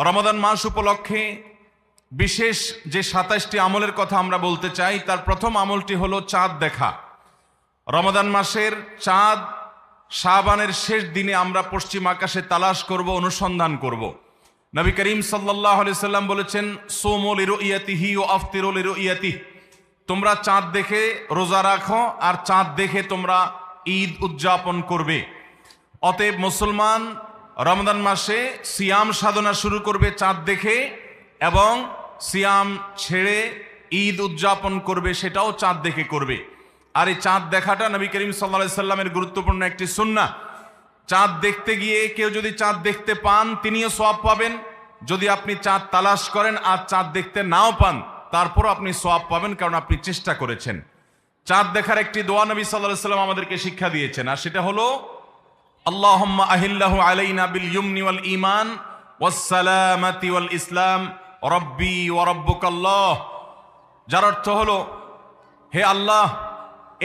রমাদান মাস উপলক্ষে বিশেষ যে ২৭টি আমলের কথা আমরা বলতে চাই, তার প্রথম আমলটি হলো চাঁদ দেখা। রমাদান মাসের চাঁদ শাবানের শেষ দিনে আমরা পশ্চিম আকাশে তালাশ করব, অনুসন্ধান করব। নবী করিম সাল্লাল্লাহু আলাইহি সাল্লাম বলেছেন, সুমু লিরুইয়াতিহি ওয়া আফতিরু লিরুইয়াতিহি, তোমরা চাঁদ দেখে রোজা রাখো আর চাঁদ দেখে তোমরা ঈদ উদযাপন করবে। অতএব মুসলমান রমজান মাসে সিয়াম সাধনা শুরু করবে চাঁদ দেখে, এবং সিয়াম ছেড়ে ঈদ উদযাপন করবে, সেটাও চাঁদ দেখে করবে। আর এই চাঁদ দেখাটা নবী করিম সাল্লাল্লাহু আলাইহি সাল্লামের গুরুত্বপূর্ণ একটি সুন্নাহ। চাঁদ দেখতে গিয়ে কেউ যদি চাঁদ দেখতে পান তিনিও সওয়াব পাবেন। যদি আপনি চাঁদ তালাশ করেন আর চাঁদ দেখতে নাও পান, তারপরও আপনি সওয়াব পাবেন, কারণ আপনি চেষ্টা করেছেন। চাঁদ দেখার একটি দোয়া নবী সাল্লাল্লাহু আলাইহি সাল্লাম আমাদেরকে শিক্ষা দিয়েছেন, আর সেটা হলো আল্লাহুম্মা আহিল্লাহু আলাইনা বিল ইয়ুমনি ওয়াল ঈমান ওয়াস সালামাতি ওয়াল ইসলাম রব্বি ওয়া রাব্বুকাল্লাহ। যার অর্থ হলো, হে আল্লাহ,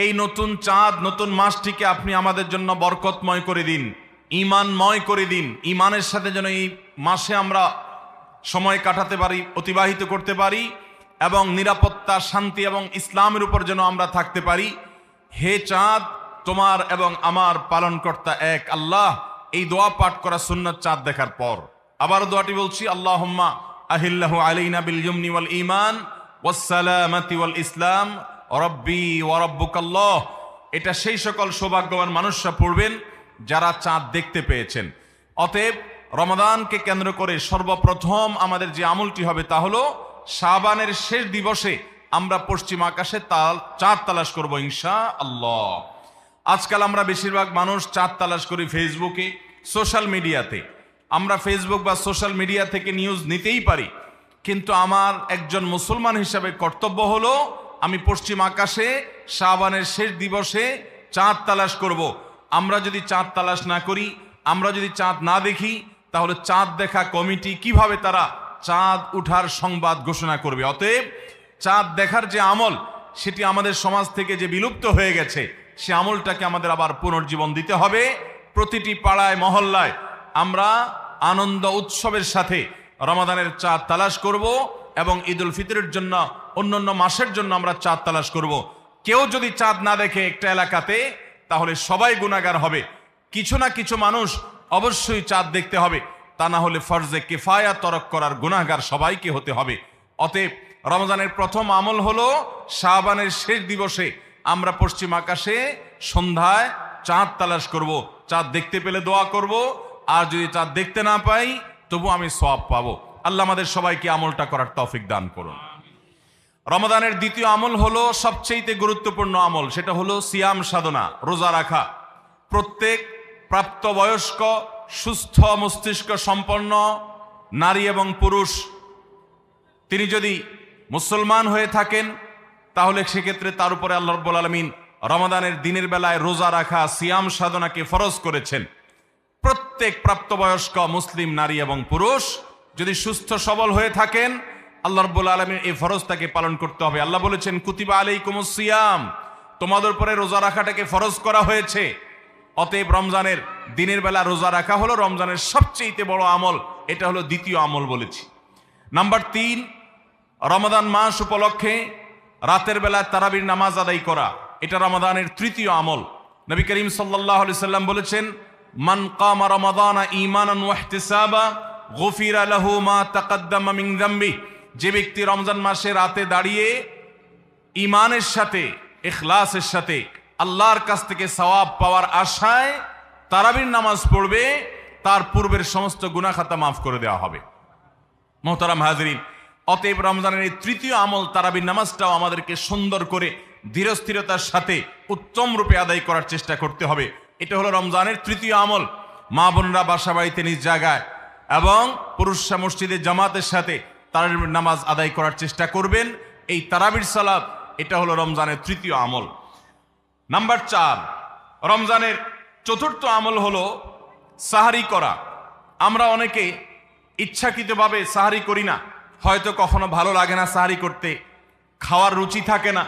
এই নতুন চাঁদ, নতুন মাসটিকে আপনি আমাদের জন্য বরকতময় করে দিন, ঈমানময় করে দিন। ঈমানের সাথে যেন এই মাসে আমরা সময় কাটাতে পারি, অতিবাহিত করতে পারি, এবং নিরাপত্তা, শান্তি এবং ইসলামের উপর যেন আমরা থাকতে পারি। হে চাঁদ, তোমার এবং আমার পালনকর্তা এক আল্লাহ। এই দোয়া পাঠ করা সুন্নাত চাঁদ দেখার পর। আবার দোয়াটি বলছি, আল্লাহুম্মা আহিল্লাহু আলাইনা বিল ইয়ুমনি ওয়াল ঈমান ওয়াস সালামাতি ওয়াল ইসলাম রব্বি ওয়া রাব্বুকাল্লাহ। এটা সেই সকল সৌভাগ্যবান মানুষরা পড়বেন যারা চাঁদ দেখতে পেয়েছেন। অতএব রমাদানকে কেন্দ্র করে সর্বপ্রথম আমাদের যে আমলটি হবে তা হলো শাবানের শেষ দিবসে আমরা পশ্চিম আকাশে চাঁদ তালাশ করব ইনশাআল্লাহ। আজকাল আমরা বেশিরভাগ মানুষ চাঁদ তালাশ করি ফেসবুকে, সোশ্যাল মিডিয়াতে। আমরা ফেসবুক বা সোশ্যাল মিডিয়া থেকে নিউজ নিতেই পারি, কিন্তু আমার একজন মুসলমান হিসাবে কর্তব্য হলো আমি পশ্চিম আকাশে শাবানের শেষ দিবসে চাঁদ তালাশ করব। আমরা যদি চাঁদ তালাশ না করি, আমরা যদি চাঁদ না দেখি, তাহলে চাঁদ দেখা কমিটি কিভাবে তারা চাঁদ উঠার সংবাদ ঘোষণা করবে? অতএব চাঁদ দেখার যে আমল, সেটি আমাদের সমাজ থেকে যে বিলুপ্ত হয়ে গেছে, সে আমলটাকে আমাদের আবার পুনর্জীবন দিতে হবে। প্রতিটি পাড়ায় মহল্লায় আমরা আনন্দ উৎসবের সাথে রমাদানের চাঁদ তালাশ করব, এবং ঈদুল ফিতরের জন্য, অন্যান্য মাসের জন্য আমরা চাঁদ তালাশ করব। কেউ যদি চাঁদ না দেখে একটা এলাকাতে, তাহলে সবাই গুনাহগার হবে। কিছু না কিছু মানুষ অবশ্যই চাঁদ দেখতে হবে, তা না হলে ফরজে কিফায়া তরক করার গুনাহগার সবাইকে হতে হবে। অতএব রমজানের প্রথম আমল হলো শাবানের শেষ দিবসে আমরা পশ্চিম আকাশে সন্ধ্যায় চাঁদ তালাশ করব। চাঁদ দেখতে পেলে দোয়া করব, আর যদি চাঁদ দেখতে না পাই তবু আমি সওয়াব পাবো। আল্লাহ আমাদের সবাইকে আমলটা করার তৌফিক দান করুন। রমাদানের দ্বিতীয় আমল হলো সবচেয়ে গুরুত্বপূর্ণ আমল, সেটা হলো সিয়াম সাধনা, রোজা রাখা। প্রত্যেক প্রাপ্তবয়স্ক, সুস্থ মস্তিষ্ক সম্পন্ন নারী এবং পুরুষ, তিনি যদি মুসলমান হয়ে থাকেন, তাহলে সেক্ষেত্রে তার উপরে আল্লাহ রাব্বুল আলামিন রমাদানের দিনের বেলায় রোজা রাখা, সিয়াম সাধনাকে ফরজ করেছেন। প্রত্যেক প্রাপ্তবয়স্ক মুসলিম নারী এবং পুরুষ যদি সুস্থ সবল হয়ে থাকেন, আল্লাহ রাব্বুল আলামিন এই ফরজটাকে পালন করতে হবে। আল্লাহ বলেছেন, কুতিবা আলাইকুমুস সিয়াম, তোমাদের উপরে রোজা রাখাটাকে ফরজ করা হয়েছে। অতএব রমজানের দিনের বেলা রোজা রাখা হলো রমজানের সবচেয়ে বড় আমল। এটা হলো দ্বিতীয় আমল বলেছি। নাম্বার ৩, রমাদান মাস উপলক্ষে রাতের বেলা তারাবির নামাজ আদায় করা, এটা রমাদানের তৃতীয় আমল। নবী করিম সাল্লাল্লাহু আলাইহি সাল্লাম বলেছেন, মান কামা রমাদানা ঈমানান ওয়া ইহতিসাবা গুফিরা লাহু মা তাকাদ্দামা মিন যামবি। যে ব্যক্তি রমজান মাসে রাতে দাঁড়িয়ে ঈমানের সাথে, ইখলাসের সাথে আল্লাহর কাছ থেকে সওয়াব পাওয়ার আশায় তারাবির নামাজ পড়বে, তার পূর্বের সমস্ত গুনাহ খাতা মাফ করে দেওয়া হবে। মোহতারাম হাজরিন, অতএব রমজানের এই তৃতীয় আমল তারাবির নামাজটাও আমাদেরকে সুন্দর করে ধীরস্থিরতার সাথে উত্তম রূপে আদায় করার চেষ্টা করতে হবে। এটা হলো রমজানের তৃতীয় আমল। মা বোনরা বাসা বাড়িতে নিজ জায়গায় এবং পুরুষরা মসজিদে জামাতের সাথে তারাবির নামাজ আদায় করার চেষ্টা করবেন। এই তারাবির সালাত, এটা হলো রমজানের তৃতীয় আমল। নাম্বার ৪, রমজানের চতুর্থ আমল হলো সাহারি করা। আমরা অনেকে ইচ্ছাকৃতভাবে সাহারি করি না, হয়তো কখনো ভালো লাগে না সাহারি করতে, খাওয়ার রুচি থাকে না,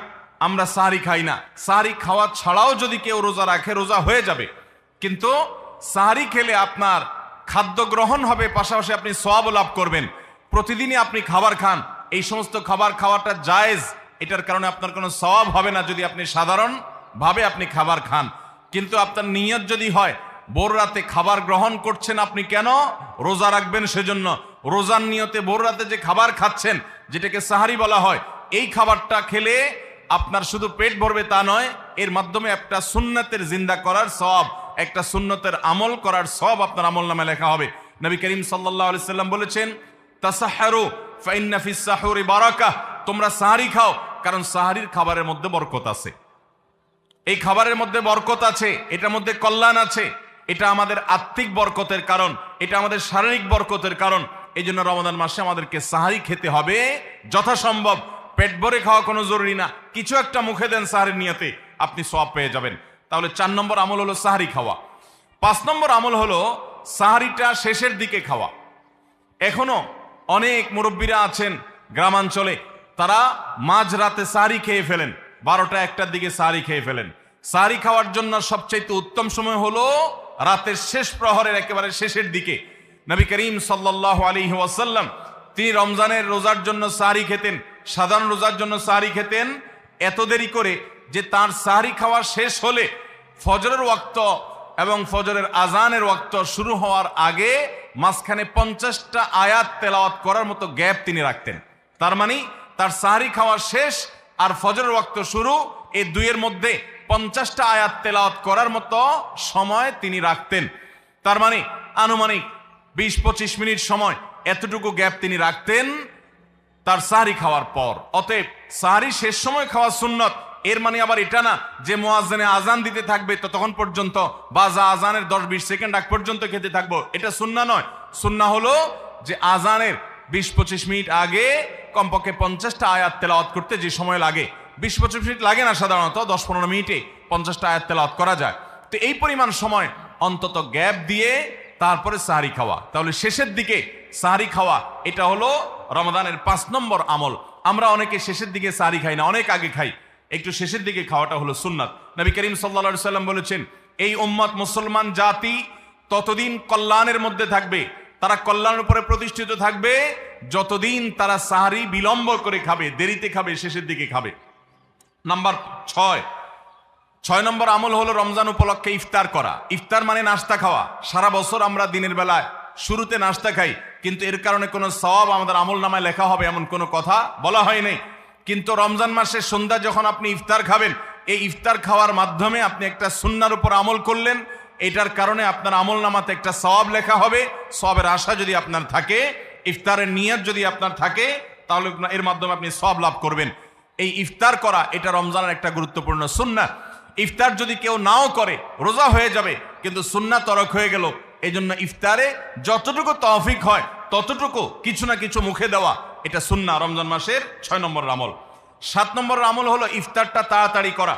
আমরা সাহারি খাই না। সাহারি খাওয়া ছাড়াও যদি কেউ রোজা রাখে, রোজা হয়ে যাবে, কিন্তু সাহারি খেলে আপনার খাদ্য গ্রহণ হবে, পাশাপাশি আপনি সওয়াবও লাভ করবেন। প্রতিদিনই আপনি খাবার খান, এই সমস্ত খাবার খাওয়াটা জায়েজ, এটার কারণে আপনার কোনো সওয়াব হবে না যদি আপনি সাধারণ ভাবে আপনি খাবার খান। কিন্তু আপনার নিয়ত যদি হয় ভোর রাতে খাবার গ্রহণ করছেন, আপনি কেন? রোজা রাখবেন সেজন্য। রোজার নিয়তে ভোর রাতে যে খাবার খাচ্ছেন, যেটাকে সাহারি বলা হয়, এই খাবারটা খেলে আপনার শুধু পেট ভরবে তা নয়, এর মাধ্যমে একটা সুন্নতের জিন্দা করার সওয়াব, একটা সুন্নতের আমল করার সওয়াব আপনার আমল নামে লেখা হবে। নবী করিম সাল্লাল্লাহু আলাইহি সাল্লাম বলেছেন, তাসাহহারু ফাইন্না ফিস সাহুরি বারাকাহ, তোমরা সাহারি খাও, কারণ সাহারির খাবারের মধ্যে বরকত আছে। এই খাবারের মধ্যে বরকত আছে, এটার মধ্যে কল্যাণ আছে। এটা আমাদের আত্মিক বরকতের কারণ, এটা আমাদের শারীরিক বরকতের কারণ। এই জন্য রমাদান মাসে আমাদেরকে সাহারি খেতে হবে যথাসম্ভব। পেট ভরে খাওয়া কোনো জরুরি না, কিছু একটা মুখে দেন সাহারির নিয়তে, আপনি সওয়াব পেয়ে যাবেন। তাহলে 4 নম্বর আমল হলো সাহারি খাওয়া। 5 নম্বর আমল হলো সাহারিটা শেষের দিকে খাওয়া। এখনো অনেক মুরব্বীরা আছেন গ্রামাঞ্চলে, তারা মাঝরাতে সাহারি খেয়ে ফেলেন, 12টা 1টার দিকে সাহারি খেয়ে ফেলেন। সাহারি খাওয়ার জন্য সবচাইতে উত্তম সময় হলো রাতের শেষ প্রহরের একেবারে শেষের দিকে। নবী করিম সাল্লাল্লাহু আলাইহি ওয়াসাল্লাম তিনি রমজানের রোজার জন্য সাহারি খেতেন, সাধারণ রোজার জন্য সাহারি খেতেন এত দেরি করে যে তার সাহারি খাওয়া শেষ হলে ফজরের ওয়াক্ত এবং ফজরের আজানের ওয়াক্ত শুরু হওয়ার আগে মাঝখানে 50টা আয়াত তেলাওয়াত করার মতো গ্যাপ তিনি রাখতেন। তার মানে তার সাহারি খাওয়া শেষ আর ফজরের ওয়াক্ত শুরু, এই দুইয়ের মধ্যে 50টা আয়াত তেলাওয়াত করার মতো সময় তিনি রাখতেন। তার মানে আনুমানিক 20-25 মিনিট সময়, এতটুকু গ্যাপ তিনি রাখতেন তার সাহারি খাওয়ার পর। অতএব সাহারি শেষ সময় খাওয়া সুন্নত। এর মানে আবার এটা না যে মুয়াজ্জিনে আজান দিতে থাকবে ততক্ষণ পর্যন্ত, বা যা আজানের 10-20 সেকেন্ড আগ পর্যন্ত খেতে থাকবো, এটা সুন্নাহ নয়। সুন্নাহ হলো যে আজানের 20-25 মিনিট আগে কমপক্ষে 50টা আয়াত তেলাওয়াত করতে যে সময় লাগে, 20-25 মিনিট লাগে না, সাধারণত 10-15 মিনিটে 50টা আয়াত তেলাওয়াত করা যায়। তো এই পরিমাণ সময় অন্তত গ্যাপ দিয়ে তারপরে সাহারি খাওয়া। তাহলে শেষের দিকে সাহারি খাওয়া, এটা হলো রমাদানের 5 নম্বর আমল। আমরা অনেকে শেষের দিকে সাহারি খাই না, অনেক আগে খাই। একটু শেষের দিকে খাওয়াটা হলো সুন্নাত। নবী করিম সাল্লাল্লাহু আলাইহি সাল্লাম বলেছেন, এই উম্মত মুসলমান জাতি ততদিন কল্যাণের মধ্যে থাকবে, তারা কল্যাণের উপরে প্রতিষ্ঠিত থাকবে যতদিন তারা সাহারি বিলম্ব করে খাবে, দেরিতে খাবে, শেষের দিকে খাবে। নাম্বার 6 নম্বর আমল হলো রমজান উপলক্ষে ইফতার করা। ইফতার মানে নাস্তা খাওয়া। সারা বছর আমরা দিনের বেলায় শুরুতে নাস্তা খাই, কিন্তু এর কারণে কোনো সওয়াব আমাদের আমল নামায় লেখা হবে এমন কোনো কথা বলা হয়নি। কিন্তু রমজান মাসের সন্ধ্যা যখন আপনি ইফতার খাবেন, এই ইফতার খাওয়ার মাধ্যমে আপনি একটা সুন্নাহর উপর আমল করলেন, এটার কারণে আপনার আমল নামাতে একটা সওয়াব লেখা হবে। সওয়াবের আশা যদি আপনার থাকে, ইফতারের নিয়ত যদি আপনার থাকে, তাহলে এর মাধ্যমে আপনি সওয়াব লাভ করবেন। এই ইফতার করা এটা রমজানের একটা গুরুত্বপূর্ণ সুন্নাহ। ইফতার যদি কেউ নাও করে রোজা হয়ে যাবে, কিন্তু সুন্নাহ তরক হয়ে গেল। এই জন্য ইফতারে যতটুকু তৌফিক হয় ততটুকু কিছু না কিছু মুখে দেওয়া, এটা সুন্নাহ, রমজান মাসের 6 নম্বর আমল। 7 নম্বর আমল হলো ইফতারটা তাড়াতাড়ি করা,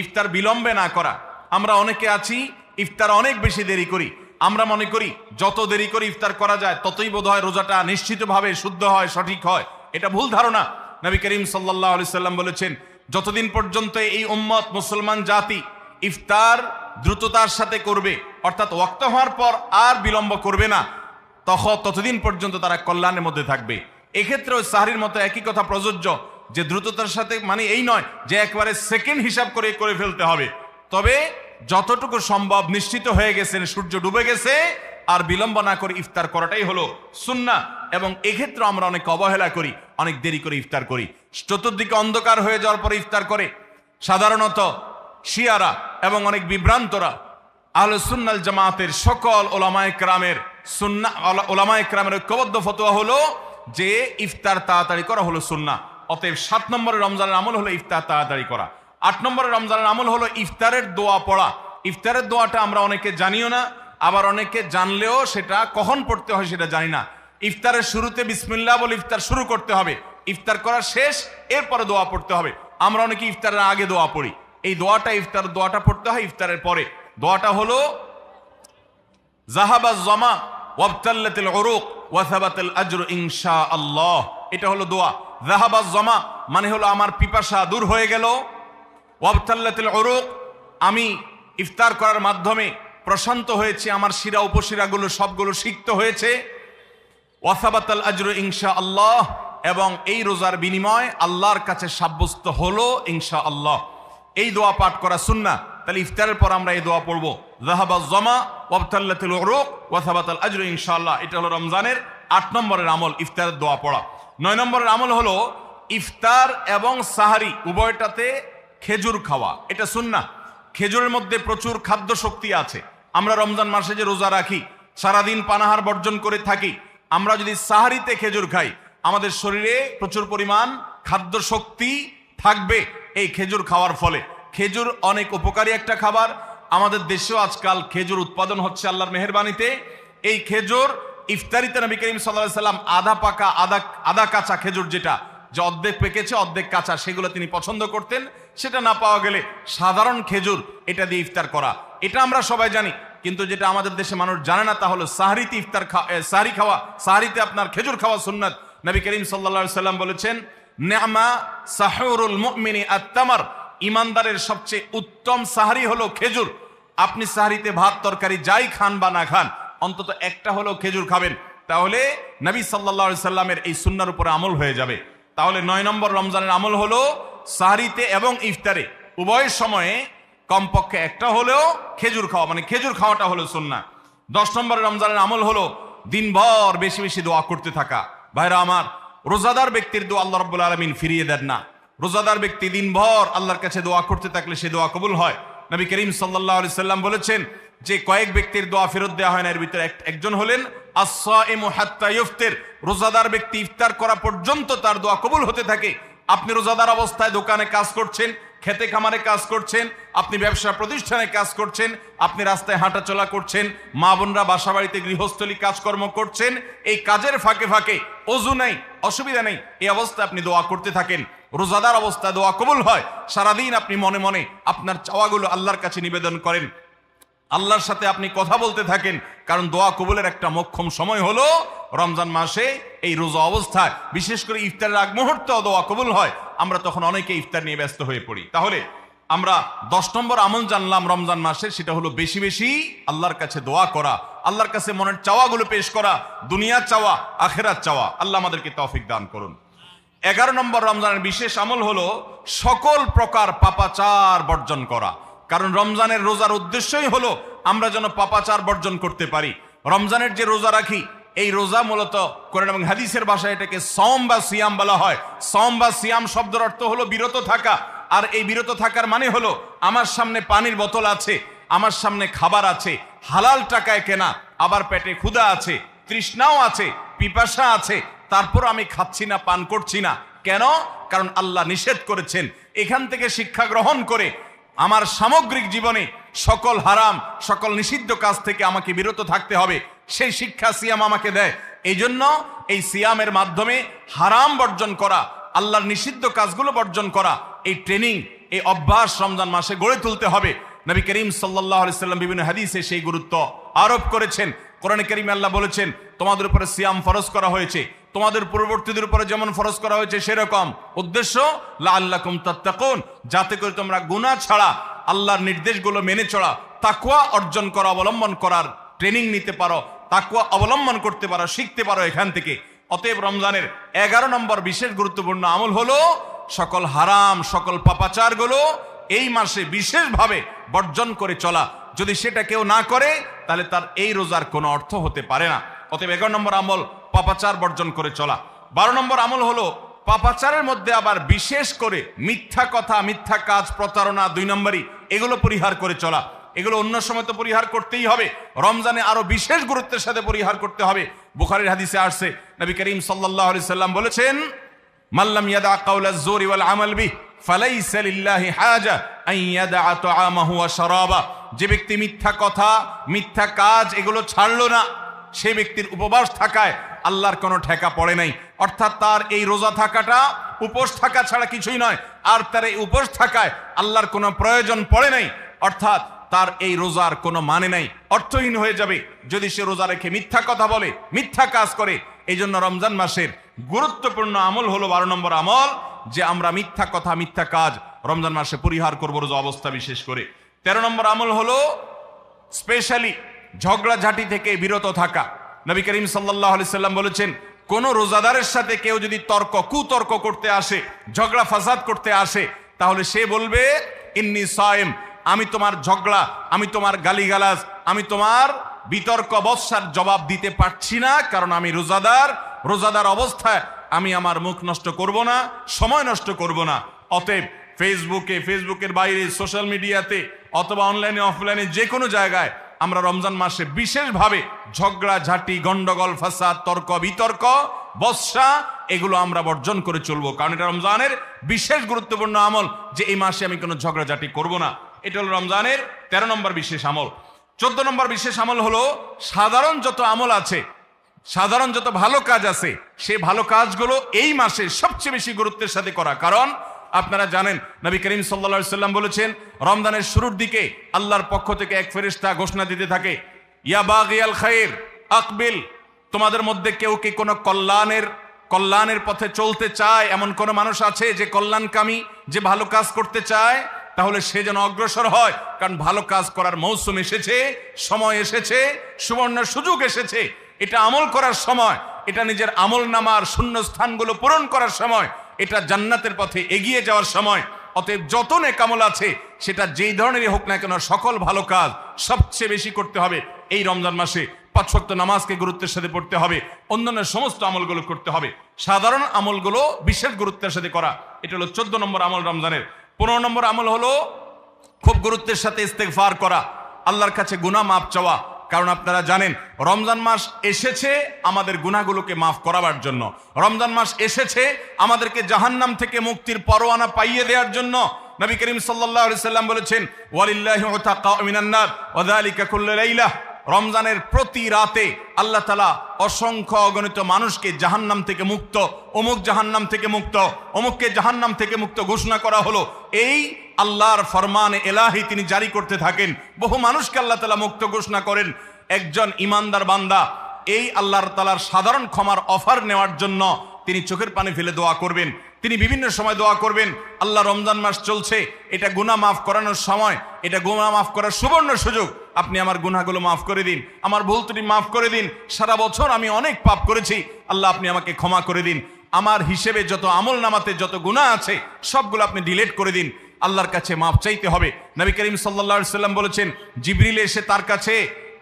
ইফতার বিলম্বে না করা। আমরা অনেকে আছি ইফতার অনেক বেশি দেরি করি। আমরা মনে করি যত দেরি করে ইফতার করা যায় ততই বোধহয় রোজাটা নিশ্চিতভাবে শুদ্ধ হয়, সঠিক হয়। এটা ভুল ধারণা। নবী করিম সাল্লাল্লাহু আলাইহি সাল্লাম বলেছেন, যতদিন পর্যন্ত এই উম্মত মুসলমান জাতি ইফতার দ্রুততার সাথে করবে, অর্থাৎ ওয়াক্ত হওয়ার পর আর বিলম্ব করবে না, ততদিন পর্যন্ত তারা কল্যাণের মধ্যে থাকবে। এক্ষেত্রে ওই সাহরির মতো একই কথা প্রযোজ্য, যে দ্রুততার সাথে মানে এই নয় যে একবারে সেকেন্ড হিসাব করে ফেলতে হবে, তবে যতটুকু সম্ভব নিশ্চিত হয়ে গেছেন সূর্য ডুবে গেছে আর বিলম্ব না করে ইফতার করাটাই হলো সুন্নাহ। এবং এক্ষেত্রে আমরা অনেক অবহেলা করি, অনেক দেরি করে ইফতার করি। চতুর্দিকে অন্ধকার হয়ে যাওয়ার পরে ইফতার করে সাধারণত শিয়ারা এবং অনেক বিভ্রান্তরা। আহলে সুন্নাল জামাতের সকল ওলামায়ে কেরামের ওলামায়ে কেরামের ঐক্যবদ্ধ ফতোয়া হলো যে ইফতার তাড়াতাড়ি করা হলো সুন্নাহ। অতএব 7 নম্বরের রমজানের আমল হলো ইফতার তাড়াতাড়ি করা। 8 নম্বরের রমজানের আমল হলো ইফতারের দোয়া পড়া। ইফতারের দোয়াটা আমরা অনেকে জানিও না, আবার অনেকে জানলেও সেটা কখন পড়তে হয় সেটা জানি না। ইফতারের শুরুতে বিসমিল্লাহ বলে ইফতার শুরু করতে হবে, ইফতার করা শেষ, এরপরে দোয়া পড়তে হবে। আমরা অনেকে ইফতারের আগে দোয়া পড়ি, এই দোয়াটা ইফতার দোয়াটা পড়তে হয় ইফতারের পরে। দোয়াটা হলো যাহাবাজ জামা ওয়াবতাল্লাতিল উরুক ওয়া সাবাতাল আজরু ইনশাআল্লাহ। এটা হলো দোয়া। যাহাবাজ জামা মানে হলো আমার পিপাসা দূর হয়ে গেল, ওয়াবতাল্লাতিল উরুক আমি ইফতার করার মাধ্যমে প্রশান্ত হয়েছি, আমার শিরা উপশিরাগুলো সবগুলো সিক্ত হয়েছে। ওয়াসাবাতাল আজরু ইনশাআল্লাহ, এবং এই রোজার বিনিময় আল্লাহর কাছে সাব্যস্ত হলো ইনশাআল্লাহ। এই দোয়া পাঠ করা সুন্নাহ। তাহলে ইফতারের পর আমরা এই দোয়া পড়বো, যাহাবাজ জামা ওয়াবতাল্লাতিল উরুক ওয়াসাবাতাল আজরু ইনশাআল্লাহ। এটা হলো রমজানের 8 নম্বরের আমল, ইফতারের দোয়া পড়া। 9 নম্বরের আমল হলো ইফতার এবং সাহারি উভয়টাতে খেজুর খাওয়া। এটা সুন্নাহ। খেজুরের মধ্যে প্রচুর খাদ্য শক্তি আছে। আমরা রমজান মাসে যে রোজা রাখি, সারাদিন পানাহার বর্জন করে থাকি, আমরা যদি সাহারিতে খেজুর খাই, আমাদের শরীরে প্রচুর পরিমাণ খাদ্য শক্তি থাকবে এই খেজুর খাওয়ার ফলে। খেজুর অনেক উপকারী একটা খাবার। আমাদের দেশেও আজকাল খেজুর উৎপাদন হচ্ছে আল্লাহর মেহেরবানিতে। এই খেজুর ইফতারিতে নবী করিম সাল্লাল্লাহু আলাইহি সাল্লাম আধা পাকা আধা কাঁচা খেজুর, যেটা যে অর্ধেক পেকেছে অর্ধেক কাঁচা, সেগুলো তিনি পছন্দ করতেন। সেটা না পাওয়া গেলে সাধারণ খেজুর, এটা দিয়ে ইফতার করা, এটা আমরা সবাই জানি। কিন্তু যেটা আমাদের দেশে মানুষ জানে না, তা হলো সাহরিতে সাহরি খাওয়া, সাহরিতে আপনার খেজুর খাওয়া সুন্নাত। নবী করিম সাল্লাল্লাহু আলাইহি সাল্লাম বলেছেন, নি'মা সাহুরুল মুমিনি আত-তামার, ইমানদারের সবচেয়ে উত্তম সাহরি হলো খেজুর। আপনি সাহরিতে ভাত তরকারি যাই খান বা না খান, অন্তত একটা হলো খেজুর খাবেন, তাহলে নবী সাল্লাল্লাহু আলাইহি সাল্লামের এই সুন্নাহর উপরে আমল হয়ে যাবে। তাহলে 9 নম্বর রমজানের আমল হলো সাহরিতে এবং ইফতারে উভয় সময়ে কমপক্ষে একটা হলেও খেজুর খাওয়া, মানে খেজুর খাওয়াটা হলো সুন্নাহ। 10 নম্বর রমজানের আমল হলো দিনভর বেশি বেশি দোয়া করতে থাকা। ভাইরা আমার, রোজাদার ব্যক্তির দোয়া আল্লাহ রাব্বুল আলামিন ফিরিয়ে দেন না। রোজাদার ব্যক্তি দিনভর আল্লাহর কাছে দোয়া করতে থাকলে সে দোয়া কবুল হয়। নবী করিম সাল্লাল্লাহু আলাইহি সাল্লাম বলেছেন যে কয়েক ব্যক্তির দোয়া ফেরত দেওয়া হয় না, এর ভিতরে একজন হলেন আস-সাইমু হাত্তা ইফতির, রোজাদার ব্যক্তি ইফতার করা পর্যন্ত তার দোয়া কবুল হতে থাকে। আপনি রোজাদার অবস্থায় দোকানে কাজ করছেন, খেতে খামারে কাজ করছেন, আপনি ব্যবসা প্রতিষ্ঠানে কাজ করছেন, আপনি রাস্তায় হাঁটাচলা করছেন, মা বোনরা বাসা বাড়িতে গৃহস্থলী কাজকর্ম করছেন, এই কাজের ফাঁকে ফাঁকে ওযু নাই, অসুবিধা নেই, এই অবস্থায় আপনি দোয়া করতে থাকেন। রোজাদার অবস্থায় দোয়া কবুল হয়। সারাদিন আপনি মনে মনে আপনার চাওয়াগুলো আল্লাহর কাছে নিবেদন করেন, আল্লাহর সাথে আপনি কথা বলতে থাকেন, কারণ দোয়া কবুলের একটা মোক্ষম সময় হলো রমজান মাসে এই রোজা অবস্থায়। বিশেষ করে ইফতারের আগ মুহূর্তেও দোয়া কবুল হয়। আমরা তখন অনেকে ইফতার নিয়ে ব্যস্ত হয়ে পড়ি। তাহলে আমরা 10 নম্বর আমল জানলাম রমজান মাসে, সেটা হলো বেশি বেশি আল্লাহর কাছে দোয়া করা, আল্লাহর কাছে মনের চাওয়াগুলো পেশ করা, দুনিয়ার চাওয়া, আখিরাত চাওয়া। আল্লাহ আমাদেরকে তৌফিক দান করুন। 11 নম্বর রমজানের বিশেষ আমল হলো সকল প্রকার পাপাচার বর্জন করা। কারণ রমজানের রোজার উদ্দেশ্যই হলো আমরা যেন পাপাচার বর্জন করতে পারি। রমজানের যে রোজা রাখি, এই রোজা মূলত কোরআন এবং হাদিসের ভাষায় এটাকে সওম বা সিয়াম বলা হয়। সওম বা সিয়াম শব্দের অর্থ হলো বিরত থাকা। আর এই বিরত থাকার মানে হলো আমার সামনে পানির বোতল আছে, আমার সামনে খাবার আছে, হালাল টাকায় কেনা, আবার পেটে ক্ষুধা আছে, তৃষ্ণাও আছে, পিপাসা আছে, তারপর আমি খাচ্ছি না, পান করছি না। কেন? কারণ আল্লাহ নিষেধ করেছেন। এখান থেকে শিক্ষা গ্রহণ করে আমার সামগ্রিক জীবনে সকল হারাম, সকল নিষিদ্ধ কাজ থেকে আমাকে বিরত থাকতে হবে, সেই শিক্ষা সিয়াম আমাকে দেয়। এই জন্য এই সিয়ামের মাধ্যমে হারাম বর্জন করা, আল্লাহর নিষিদ্ধ কাজগুলো বর্জন করা, এই ট্রেনিং, এই অভ্যাস রমজান মাসে গড়ে তুলতে হবে। নবী করিম সাল্লাল্লাহু আলাইহি সাল্লাম বিভিন্ন হাদিসে সেই গুরুত্ব আরোপ করেছেন। কোরআনে কারিমে আল্লাহ বলেছেন, তোমাদের উপরে সিয়াম ফরজ করা হয়েছে, তোমাদের পূর্ববর্তীদের উপরে যেমন ফরজ করা হয়েছে সেরকম। উদ্দেশ্য লাআল্লাকুম তাত্তাকুন, যাতে করে তোমরা গুনাহ ছাড়া আল্লাহর নির্দেশগুলো মেনে চলা, তাকওয়া অর্জন করা, অবলম্বন করার ট্রেনিং নিতে পারো, তাকওয়া অবলম্বন করতে পারো, শিখতে পারো এখান থেকে। অতএব রমজানের 11 নম্বর বিশেষ গুরুত্বপূর্ণ আমল হলো সকল হারাম, সকল পাপাচারগুলো এই মাসে বিশেষভাবে বর্জন করে চলা। যদি সেটা কেউ না করে তাহলে তার এই রোজার কোনো অর্থ হতে পারে না। অতএব 11 নম্বর আমল পাপাচার বর্জন করে চলা। 12 নম্বর আমল হলো পাপাচারের মধ্যে আবার বিশেষ করে মিথ্যা কথা, মিথ্যা কাজ, প্রতারণা 2 নম্বরই, এগুলো পরিহার করে চলা। এগুলো অন্য সময় তো পরিহার করতেই হবে, রমজানে আরো বিশেষ গুরুত্বের সাথে পরিহার করতে হবে। বুখারীর হাদিসে আসছে, নবী করিম সাল্লাল্লাহু আলাইহি সাল্লাম বলেছেন, মাল্লাম ইয়াদা কাওলাজ জুরি ওয়াল আমাল বিহি ফালাইসা লিল্লাহি হাজা আন ইয়াদা তাআমাহু ওয়া শারাবা। যে ব্যক্তি মিথ্যা কথা, মিথ্যা কাজ এগুলো ছাড়লো না, সেই ব্যক্তির উপবাস থাকায় আল্লাহর কোনো ঠেকা পড়ে নাই। অর্থাৎ তার এই রোজা থাকাটা উপোস থাকা ছাড়া কিছুই নয়, আর তার এই উপোস থাকায় আল্লাহর কোনো প্রয়োজন পড়ে নাই। অর্থাৎ তার এই রোজার কোনো মানে নাই, অর্থহীন হয়ে যাবে যদি সে রোজা রেখে মিথ্যা কথা বলে, মিথ্যা কাজ করে। এই জন্য রমজান মাসের গুরুত্বপূর্ণ আমল হলো 12 নম্বর আমল, যে আমরা মিথ্যা কথা, মিথ্যা কাজ রমজান মাসে পরিহার করবো রোজা অবস্থা বিশেষ করে। 13 নম্বর আমল হলো স্পেশালি ঝগড়াঝাটি থেকে বিরত থাকা। নবী করিম সাল্লাল্লাহু আলাইহি সাল্লাম বলেছেন, কোন রোজাদারের সাথে কেউ যদি কুতর্ক করতে আসে, ঝগড়া ফাসাদ করতে আসে, তাহলে সে বলবে ইন্নী সায়েম, আমি তোমার ঝগড়া, আমি তোমার গালিগালাজ, আমি তোমার বিতর্ক বৎসার জবাব দিতে পারছি না, কারণ আমি রোজাদার অবস্থায় আমি আমার মুখ নষ্ট করব না, সময় নষ্ট করব না। অতএব ফেসবুকের বাইরে, সোশ্যাল মিডিয়াতে অথবা অনলাইনে অফলাইনে যে কোনো জায়গায় আমরা রমজান মাসে বিশেষভাবে ঝগড়া ঝাঁটি, গন্ডগোল, ফাসাদ, তর্ক বিতর্ক, বৎসা এগুলো আমরা বর্জন করে চলবো, কারণ এটা রমজানের বিশেষ গুরুত্বপূর্ণ আমল যে এই মাসে আমি কোনো ঝগড়াঝাটি করব না। এটা হলো রমজানের 13 নম্বর বিশেষ আমল। 14 নম্বর বিশেষ আমল হলো সাধারণ যত আমল আছে, সাধারণ যত ভালো কাজ আছে, সেই ভালো কাজগুলো এই মাসে সবচেয়ে বেশি গুরুত্বের সাথে করা। কারণ আপনারা জানেন নবী করিম সাল্লাল্লাহু আলাইহি সাল্লাম বলেছেন, রমজানের শুরুর দিকে আল্লাহর পক্ষ থেকে এক ফেরেশতা ঘোষণা দিতে থাকে, ইয়া বাগিয়াল খায়র আকবিল, তোমাদের মধ্যে কেউ কি কোনো কল্যাণের পথে চলতে চায়, এমন কোন মানুষ আছে যে কল্যাণকামী, যে ভালো কাজ করতে চায়, তাহলে সে যেন অগ্রসর হয়, কারণ ভালো কাজ করার মৌসুম এসেছে, সময় এসেছে, সুবর্ণ সুযোগ এসেছে। এটা আমল করার সময়, এটা নিজের আমল নামার শূন্য স্থানগুলো পূরণ করার সময়, এটা জান্নাতের পথে এগিয়ে যাওয়ার সময়। অতএব যত নেক আমল আছে, সেটা যেই ধরনেরই হোক না কেন, সকল ভালো কাজ সবচেয়ে বেশি করতে হবে এই রমজান মাসে। 5 ওয়াক্ত নামাজকে গুরুত্বের সাথে পড়তে হবে, অন্যান্য সমস্ত আমলগুলো করতে হবে, সাধারণ আমলগুলো বিশেষ গুরুত্বের সাথে করা। এটা হলো 14 নম্বর আমল রমজানের। 15 নম্বর আমল হলো খুব গুরুত্বের সাথে ইস্তেগফার করা, আল্লাহর কাছে গুনাহ মাফ চাওয়া। কারণ আপনারা জানেন রমজান মাস এসেছে আমাদের গুনাহগুলোকে মাফ করাবার জন্য, রমজান মাস এসেছে আমাদেরকে জাহান্নাম থেকে মুক্তির পরোয়ানা পাইয়ে দেওয়ার জন্য। নবী করিম সাল্লাল্লাহু আলাইহি সাল্লাম বলেছেন, ওয়ালিল্লাহি উতাকাউ মিনান নার ওয়া যালিকা কুল্লু লাইলা, রমজানের প্রতি রাতে আল্লাহ তাআলা অসংখ্য অগণিত মানুষকে জাহান্নাম থেকে মুক্ত, অমুক জাহান্নাম থেকে মুক্ত, অমুককে জাহান্নাম থেকে মুক্ত ঘোষণা করা হলো। এই আল্লাহর ফরমানে এলাহি তিনি জারি করতে থাকেন, বহু মানুষকে আল্লাহ তাআলা মুক্ত ঘোষণা করেন। একজন ইমানদার বান্দা এই আল্লাহর তাআলার সাধারণ ক্ষমার অফার নেওয়ার জন্য তিনি চোখের পানি ফেলে দোয়া করবেন, তিনি বিভিন্ন সময় দোয়া করবেন। আল্লাহ, রমজান মাস চলছে, এটা গুনাহ মাফ করানোর সময়, এটা গুনাহ মাফ করার সুবর্ণ সুযোগ, আপনি আমার গুনাহগুলো মাফ করে দিন, আমার ভুল ত্রুটি মাফ করে দিন, সারা বছর আমি অনেক পাপ করেছি, আল্লাহ আপনি আমাকে ক্ষমা করে দিন, আমার হিসেবে যত আমল নামাতে যত গুনাহ আছে সবগুলো আপনি ডিলিট করে দিন। আল্লাহর কাছে মাফ চাইতে হবে। নবী করিম সাল্লাল্লাহু আলাইহি সাল্লাম বলেছেন, জিবরিল এসে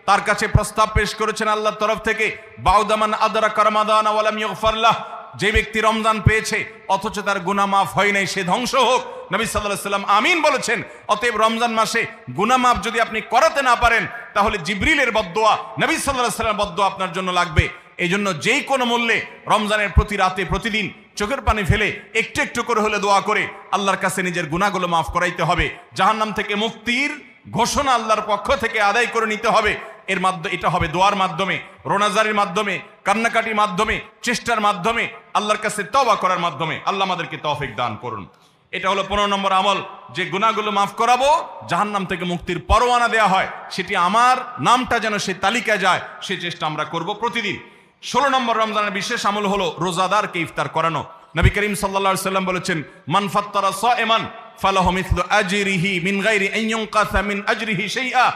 তার কাছে প্রস্তাব পেশ করেছেন আল্লাহর তরফ থেকে, বাউদামান আদরাকা রমাদান ওয়া লাম ইগফার লাহ, যে ব্যক্তি রমজান পেয়েছে অথচ তার গুনাহ মাফ হয় নাই, সে ধ্বংস হোক। নবী সাল্লাল্লাহু আলাইহি সাল্লাম আমিন বলেছেন। অতএব রমজান মাসে গুনাহ মাফ যদি আপনি করাতে না পারেন, তাহলে জিবরিলের বদদোয়া, নবী সাল্লাল্লাহু আলাইহি সাল্লামের বদদোয়া আপনার জন্য লাগবে। এই জন্য যেই কোনো মূল্যে রমজানের প্রতি রাতে প্রতিদিন চোখের পানি ফেলে একটু একটু করে হলে দোয়া করে আল্লাহর কাছে নিজের গুনাহগুলো মাফ করাইতে হবে। জাহান্নাম থেকে মুক্তির ঘোষণা আল্লাহর পক্ষ থেকে আদায় করে নিতে হবে। এর মাধ্যমে এটা হবে দোয়ার মাধ্যমে, রোনাজারির মাধ্যমে, কান্নাকাটির মাধ্যমে, চেষ্টার মাধ্যমে, আল্লাহর কাছে তওবা করার মাধ্যমে। আল্লাহ আমাদেরকে তৌফিক দান করুন। এটা হলো 15 নম্বর আমল, যে গুনাহগুলো মাফ করাবো, জাহান্নাম থেকে মুক্তির পরোয়ানা দেয়া হয়, সেটি আমার নামটা যেন সেই তালিকায় যায়, সেই চেষ্টা আমরা করব প্রতিদিন। 16 নম্বর রমজানের বিশেষ আমল হলো রোজাদারকে ইফতার করানো। নবী করিম সাল্লাল্লাহু আলাইহি সাল্লাম বলেছেন, মান ফাত্তারা সাইমান ফালাহু মিথলু আজরিহি মিন গায়রি আন ইউনকাসা মিন আজরিহি শাইআ,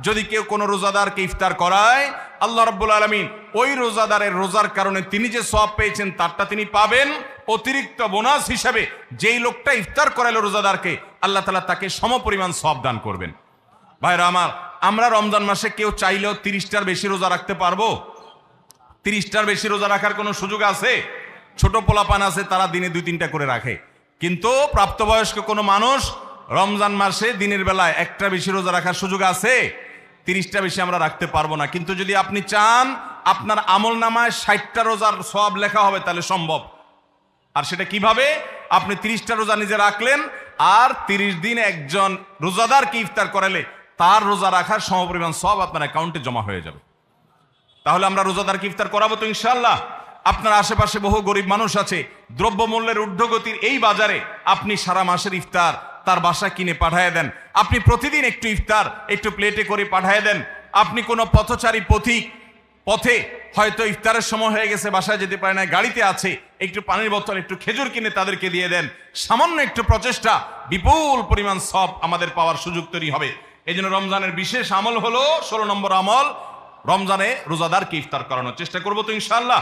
যদি কেউ কোনো রোজাদারকে ইফতার করায়, আল্লাহ রাব্বুল আলামিন ওই রোজাদারের রোজার কারণে তিনি যে সওয়াব পেয়েছেন তারটা তিনি পাবেন, অতিরিক্ত বোনাস হিসেবে যেই লোকটা ইফতার করালো রোজাদারকে, আল্লাহ তাআলা তাকে সমপরিমাণ সওয়াব দান করবেন। ভাইরা আমার, আমরা রমজান মাসে কেউ চাইলেও 30টার বেশি রোজা রাখতে পারবো? 30টার বেশি রোজা রাখার কোনো সুযোগ আছে? ছোট পোলাপান আছে, তারা দিনে 2-3টা করে রাখে, কিন্তু প্রাপ্তবয়স্ক কোনো মানুষ রমজান মাসে দিনের বেলায় একটা বেশি রোজা রাখার সুযোগ আছে? 30টা বেশি আমরা রাখতে পারবো না। কিন্তু যদি আপনি চান আপনার আমল নামায় 60টা রোজার সওয়াব লেখা হবে, তাহলে সম্ভব। আর সেটা কিভাবে? আপনি 30টা রোজা নিজে রাখলেন, আর 30 দিন একজন রোজাদারকে ইফতার করালে তার রোজা রাখার সমপরিমাণ সওয়াব আপনার অ্যাকাউন্টে জমা হয়ে যাবে। তাহলে আমরা রোজাদারকে ইফতার করাবো তো ইনশাআল্লাহ। আপনার আশেপাশে বহু গরিব মানুষ আছে, দ্রব্যমূল্যের ঊর্ধ্বগতির এই বাজারে আপনি সারা মাসের ইফতার তার বাসায় কিনে পাঠায় দেন, আপনি প্রতিদিন একটু ইফতার একটু প্লেটে করে পাঠায় দেন। আপনি কোনো পথচারী পথে হয়তো ইফতারের সময় হয়ে গেছে, বাসায় যেতে পারে না, গাড়িতে আছে, একটু পানির বোতল একটু খেজুর কিনে তাদেরকে দিয়ে দেন। সামান্য একটু প্রচেষ্টা, বিপুল পরিমাণ সওয়াব আমাদের পাওয়ার সুযোগ তৈরি হবে। এই জন্য রমজানের বিশেষ আমল হলো 16 নম্বর আমল, রমজানে রোজাদারকে ইফতার করানোর চেষ্টা করবো তো ইনশাআল্লাহ।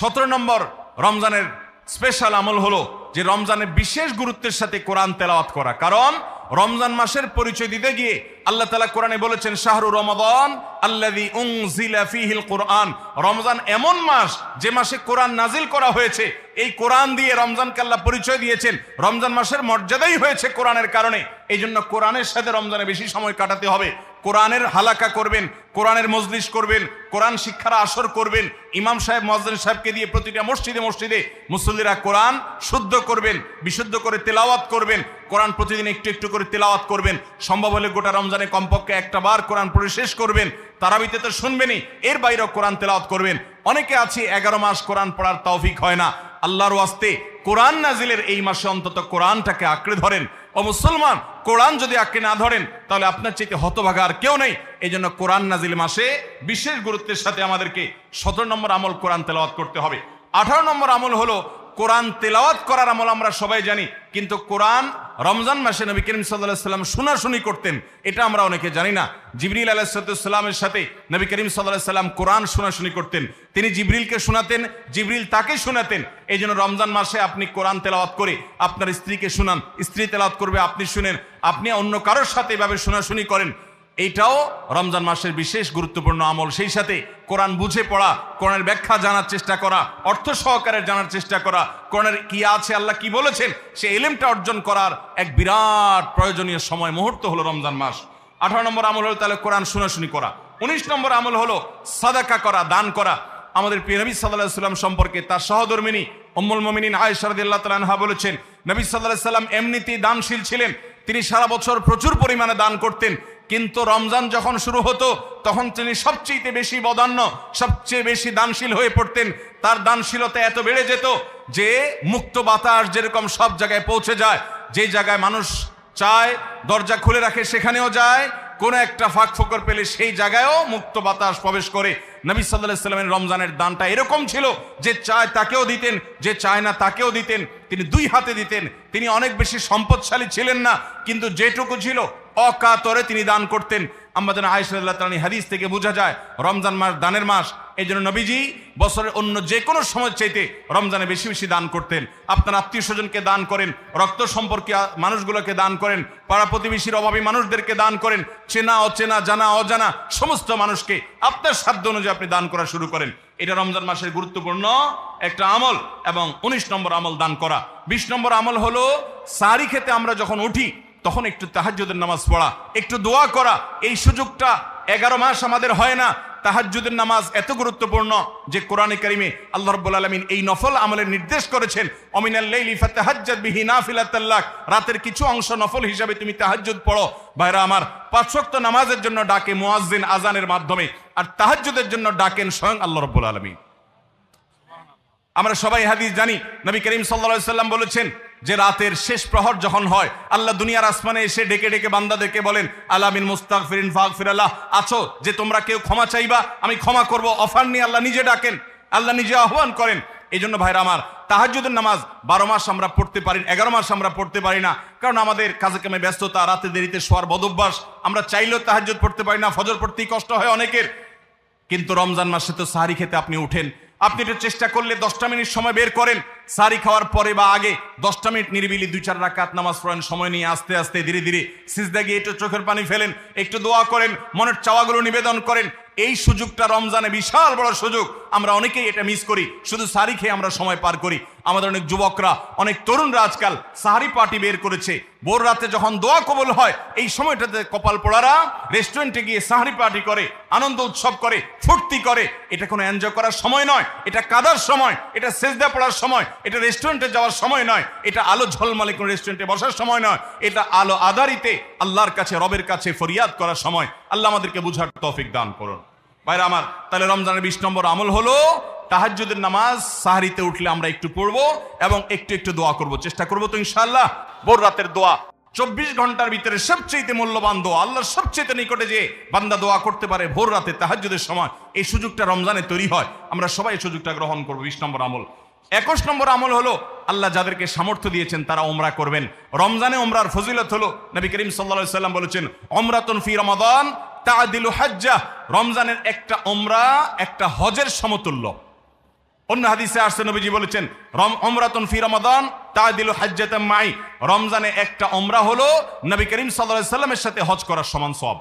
17 নম্বর রমজানের স্পেশাল আমল হলো যে রমজানে বিশেষ গুরুত্বের সাথে কোরআন তেলাওয়াত করা। কারণ রমজান মাসের পরিচয় দিতে গিয়ে আল্লাহ তাআলা কোরআনে বলেছেন, শাহরু রমাদান আল্লাযী উনজিলা ফীহিল কোরআন। রমজান এমন মাস যে মাসে কোরআন নাজিল করা হয়েছে। এই কোরআন দিয়ে রমজানকে আল্লাহ পরিচয় দিয়েছেন। রমজান মাসের মর্যাদাই হয়েছে কোরআনের কারণে। এই জন্য কোরআনের সাথে রমজানে বেশি সময় কাটাতে হবে। কোরআনের হালাকা করবেন, কোরআনের মজলিস করবেন, কোরআন শিক্ষার আসর করবেন, ইমাম সাহেব মুয়াজ্জিন সাহেবকে দিয়ে প্রতিটা মসজিদে মসজিদে মুসল্লিরা কোরআন শুদ্ধ করবেন, বিশুদ্ধ করে তেলাওয়াত করবেন। কোরআন প্রতিদিন একটু একটু করে তেলাওয়াত করবেন। সম্ভব হলে গোটা রমজানে কমপক্ষে একটা বার কোরআন পড়ে শেষ করবেন। তারাবিতে তো শুনবেনই, এর বাইরেও কোরআন তেলাওয়াত করবেন। অনেকে আছে 11 মাস কোরআন পড়ার তৌফিক হয় না। আল্লাহর ওয়াস্তে কোরআন নাজিলের এই মাসে অন্তত কোরআনটাকে আঁকড়ে ধরেন। ও মুসলমান, কোরআন যদি আঁকড়ে না ধরেন তাহলে আপনার চাইতে হতভাগা আর কেউ নেই। এই জন্য কোরআন নাজিল মাসে বিশেষ গুরুত্বের সাথে আমাদেরকে 17 নম্বর আমল কোরআন তেলাওয়াত করতে হবে। 18 নম্বর আমল হলো কোরআন তেলাওয়াত করার আমল। আমরা সবাই জানি, কিন্তু কোরআন রমজান মাসে নবী করিম সাল্লাল্লাহু আলাইহি ওয়াসাল্লাম শোনাশুনি করতেন, এটা আমরা অনেকে জানি না। জিবরিল আলাইহিস সালামের সাথে নবী করিম সাল্লাল্লাহু আলাইহি ওয়াসাল্লাম কোরআন শোনাশুনি করতেন। তিনি জিবরিলকে শোনাতেন, জিবরিল তাকে শোনাতেন। এই জন্য রমজান মাসে আপনি কোরআন তেলাওয়াত করে আপনার স্ত্রীকে শোনান, স্ত্রী তেলাওয়াত করবে, আপনি শুনেন, আপনি অন্য কারোর সাথে এভাবে শোনাশুনি করেন। এইটাও রমজান মাসের বিশেষ গুরুত্বপূর্ণ আমল। সেই সাথে কোরআন বুঝে পড়া, কোরআনের ব্যাখ্যা জানার চেষ্টা করা, অর্থ সহকারে জানার চেষ্টা করা, কোরআনের কি আছে, আল্লাহ কি বলেছেন, সে ইলমটা অর্জন করার এক বিরাট প্রয়োজনীয় সময় মুহূর্ত হলো রমজান মাস। 18 নম্বর আমল হলো তাহলে কোরআন শোনাশুনি করা। 19 নম্বর আমল হলো সাদাকা করা, দান করা। আমাদের প্রিয় নবী সাল্লাল্লাহু আলাইহি ওয়াসাল্লাম সম্পর্কে তার সহধর্মিনী উম্মুল মুমিনিন আয়েশা রাদিয়াল্লাহু তাআলা আনহা বলেছেন, নবী সাল্লাল্লাহু আলাইহি ওয়াসাল্লাম এমনিতেই দানশীল ছিলেন। তিনি সারা বছর প্রচুর পরিমাণে দান করতেন, কিন্তু রমজান যখন শুরু হতো তখন তিনি সবচেয়ে বেশি বদান্য, সবচেয়ে বেশি দানশীল হয়ে পড়তেন। তার দানশীলতা এত বেড়ে যেত যে মুক্ত বাতাস যেরকম সব জায়গায় পৌঁছে যায়, যে জায়গায় মানুষ চায় দরজা খুলে রাখে সেখানেও যায়, কোন একটা ফাঁক ফোকর পেলে সেই জায়গায়ও মুক্ত বাতাস প্রবেশ করে। নবী সাল্লাল্লাহু আলাইহি ওয়াসাল্লামের রমজানের দানটা এরকম ছিল যে চায় তাকেও দিতেন, যে চায় না তাকেও দিতেন। তিনি দুই হাতে দিতেন। তিনি অনেক বেশি সম্পদশালী ছিলেন না, কিন্তু যেটুকু ছিল অকাতরে তিনি দান করতেন। আমাদের আয়েশা রাদিয়াল্লাহু তাআলা হাদিস থেকে বোঝা যায় রমজান মাস দানের মাস। এই জন্য নবীজি বছরের অন্য যে কোনো সময় চাইতে রমজানে বেশি বেশি দান করতেন। আপনার আত্মীয় স্বজনকে দান করেন, রক্ত সম্পর্কে মানুষগুলোকে দান করেন, পাড়া প্রতিবেশীর অভাবী মানুষদেরকে দান করেন, চেনা অচেনা, জানা অজানা সমস্ত মানুষকে আপনার সাধ্য অনুযায়ী আপনি দান করা শুরু করেন। এটা রমজান মাসের গুরুত্বপূর্ণ একটা আমল। এবং 19 নম্বর আমল দান করা। 20 নম্বর আমল হলো সাহরি খেতে আমরা যখন উঠি তখন একটু তাহাজ্জুদের নামাজ পড়া, একটু দোয়া করা। এই সুযোগটা 11 মাস আমাদের হয় না। তাহাজ্জুদের নামাজ এত গুরুত্বপূর্ণ যে কোরআনে কারিমে আল্লাহ রাব্বুল আলামিন এই নফল আমলের নির্দেশ করেছেন, অমিনাল লাইলি ফাতাহাজ্জাদ বিহি নাফিলাতাল লাক। রাতের কিছু অংশ নফল হিসাবে তুমি তাহাজ্জুদ পড়ো। ভাইরা আমার, 5 ওয়াক্ত নামাজের জন্য ডাকে মুয়াজ্জিন আজানের মাধ্যমে, আর তাহাজ্জুদের জন্য ডাকেন স্বয়ং আল্লাহ রাব্বুল আলামিন। আমরা সবাই হাদিস জানি, নবী করিম সাল্লাল্লাহু আলাইহি ওয়াসাল্লাম বলেছেন যে রাতের শেষ প্রহর যখন হয়, আল্লাহ দুনিয়ার আসমানে এসে ডেকে ডেকে বান্দাদেরকে বলেন, আলা মিন মুস্তাগফিরিন ফাগফিরাল্লাহ, আছো যে তোমরা কেউ ক্ষমা চাইবা, আমি ক্ষমা করব। অফার নিয়ে আল্লাহ নিজে ডাকেন, আল্লাহ নিজে আহ্বান করেন। এই জন্য ভাইরা আমার, তাহাজ্জুদের নামাজ 12 মাস আমরা পড়তে পারি, 11 মাস আমরা পড়তে পারি না, কারণ আমাদের কাজে কামে ব্যস্ততা, রাতে দেরিতে শোয়ার বদভ্যাস। আমরা চাইলেও তাহাজ্জুদ পড়তে পারি না, ফজর পড়তেই কষ্ট হয় অনেকের। কিন্তু রমজান মাসে তো সাহরি খেতে আপনি উঠেন, আপনি এটা চেষ্টা করলে 10টা মিনিট সময় বের করেন, সাহরি খাওয়ার পরে বা আগে 10টা মিনিট নিরিবিলি 2-4 রাকাত নামাজ পড়েন, সময় নিয়ে আস্তে আস্তে ধীরে ধীরে সিজদা গিয়ে একটু চোখের পানি ফেলেন, একটু দোয়া করেন, মনের চাওয়াগুলো নিবেদন করেন। এই সুযোগটা রমজানে বিশাল বড় সুযোগ। আমরা অনেকেই এটা মিস করি, শুধু সাহরি খেয়ে আমরা সময় পার করি। আমাদের অনেক যুবকরা, অনেক তরুণরা আজকাল সাহরি পার্টি বের করেছে। ভোর রাতে যখন দোয়া কবুল হয়, এই সময়টাতে কপাল পোড়ারা রেস্টুরেন্টে গিয়ে সাহরি পার্টি করে, আনন্দ উৎসব করে, ফুর্তি করে। এটা কোনো এনজয় করার সময় নয়, এটা কাদার সময়, এটা সেজদা পড়ার সময়, এটা রেস্টুরেন্টে যাওয়ার সময় নয়, এটা আলো ঝলমলে কোনো রেস্টুরেন্টে বসার সময় নয়, এটা আলো আধারিতে আল্লাহর কাছে, রবের কাছে ফরিয়াদ করার সময়। আল্লাহ আমাদেরকে বুঝার তৌফিক দান করুন। ভাইরা আমার, তাহলে রমজানের 20 নম্বর আমল হলো তাহাজ্জুদের নামাজ সাহরিতে উঠলে আমরা একটু পড়বো এবং একটু একটু দোয়া করব, চেষ্টা করবো তো ইনশাআল্লাহ। ভোর রাতের দোয়া 24 ঘন্টার ভিতরে সবচেয়ে মূল্যবান দোয়া, আল্লাহর সবচেয়ে নিকটে যে বান্দা দোয়া করতে পারে ভোর রাতে তাহাজ্জুদের সময়, এই সুযোগটা রমজানে তৈরি হয়। আমরা সবাই এই সুযোগটা গ্রহণ করবো। 20 নম্বর আমল। 21 নম্বর আমল হলো আল্লাহ যাদেরকে সামর্থ্য দিয়েছেন তারা ওমরা করবেন। রমজানে ওমরার ফজিলত হলো, নবী করিম সাল্লাল্লাহু আলাইহি সাল্লাম বলেছেন, ওমরাতুন ফি রমাদান তাআদিলু হাজ্জাহ। রমজানের একটা ওমরা একটা হজের সমতুল্য। অন্য হাদিসে আসছে নবীজি বলেছেন, ওমরাতুন ফি রমাদান তাআদিলু হাজ্জাতাম মাই। রমজানে একটা ওমরা হলো নবী করিম সাল্লাল্লাহু আলাইহি সাল্লামের সাথে হজ করার সমান সওয়াব।